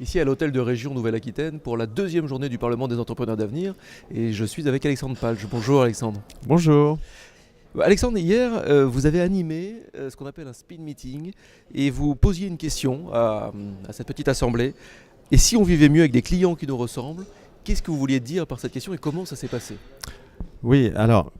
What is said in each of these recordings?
ici à l'hôtel de région Nouvelle-Aquitaine pour la deuxième journée du Parlement des entrepreneurs d'avenir et je suis avec Alexandre Palch. Bonjour Alexandre. Bonjour. Alexandre, hier vous avez animé ce qu'on appelle un speed meeting et vous posiez une question à cette petite assemblée. Et si on vivait mieux avec des clients qui nous ressemblent, qu'est-ce que vous vouliez dire par cette question et comment ça s'est passé? Oui, alors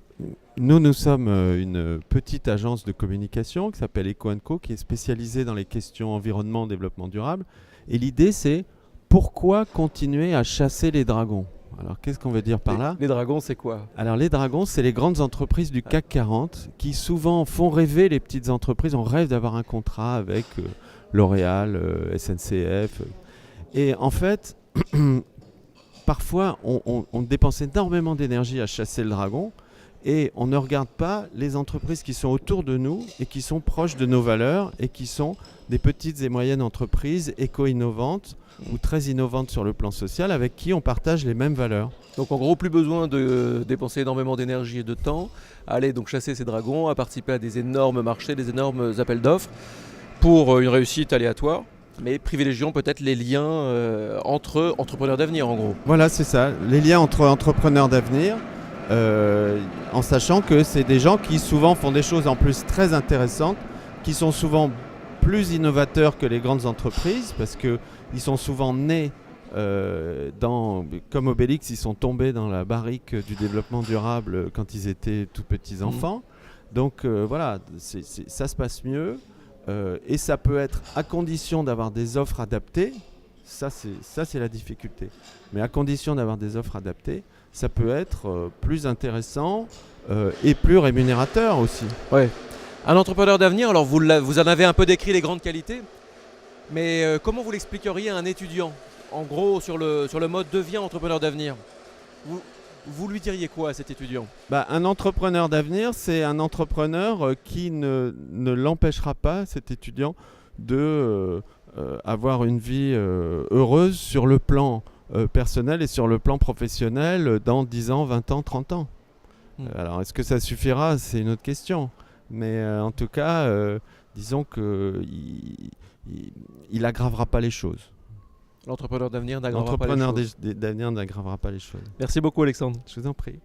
nous sommes une petite agence de communication qui s'appelle Eco & Co, qui est spécialisée dans les questions environnement, développement durable. Et l'idée, c'est pourquoi continuer à chasser les dragons? Alors, qu'est-ce qu'on veut dire par là? Les dragons, c'est quoi? Alors, les dragons, c'est les grandes entreprises du CAC 40 qui souvent font rêver les petites entreprises. On rêve d'avoir un contrat avec L'Oréal, SNCF. Et en fait, parfois, on dépense énormément d'énergie à chasser le dragon et on ne regarde pas les entreprises qui sont autour de nous et qui sont proches de nos valeurs et qui sont des petites et moyennes entreprises éco-innovantes ou très innovantes sur le plan social avec qui on partage les mêmes valeurs. Donc en gros, plus besoin de dépenser énormément d'énergie et de temps, à aller donc chasser ces dragons, à participer à des énormes marchés, des énormes appels d'offres pour une réussite aléatoire. Mais privilégions peut-être les liens entre entrepreneurs d'avenir en gros. Voilà, c'est ça, les liens entre entrepreneurs d'avenir, en sachant que c'est des gens qui souvent font des choses en plus très intéressantes, qui sont souvent plus innovateurs que les grandes entreprises, parce qu'ils sont souvent nés, comme Obélix, ils sont tombés dans la barrique du développement durable quand ils étaient tout petits enfants. Donc voilà, ça se passe mieux. Et ça peut être à condition d'avoir des offres adaptées. Ça c'est la difficulté. Mais à condition d'avoir des offres adaptées, ça peut être plus intéressant et plus rémunérateur aussi. Ouais. Un entrepreneur d'avenir, alors vous en avez un peu décrit les grandes qualités, mais comment vous l'expliqueriez à un étudiant? En gros, sur le mode deviens entrepreneur d'avenir. Vous lui diriez quoi à cet étudiant? Un entrepreneur d'avenir, c'est un entrepreneur qui ne l'empêchera pas, cet étudiant, de avoir une vie heureuse sur le plan personnel et sur le plan professionnel dans 10 ans, 20 ans, 30 ans. Alors, est-ce que ça suffira? C'est une autre question. Mais en tout cas, disons qu'il n'aggravera pas les choses. L'entrepreneur d'avenir n'aggravera pas les choses. L'entrepreneur d'avenir n'aggravera pas les choses. Merci beaucoup Alexandre. Je vous en prie.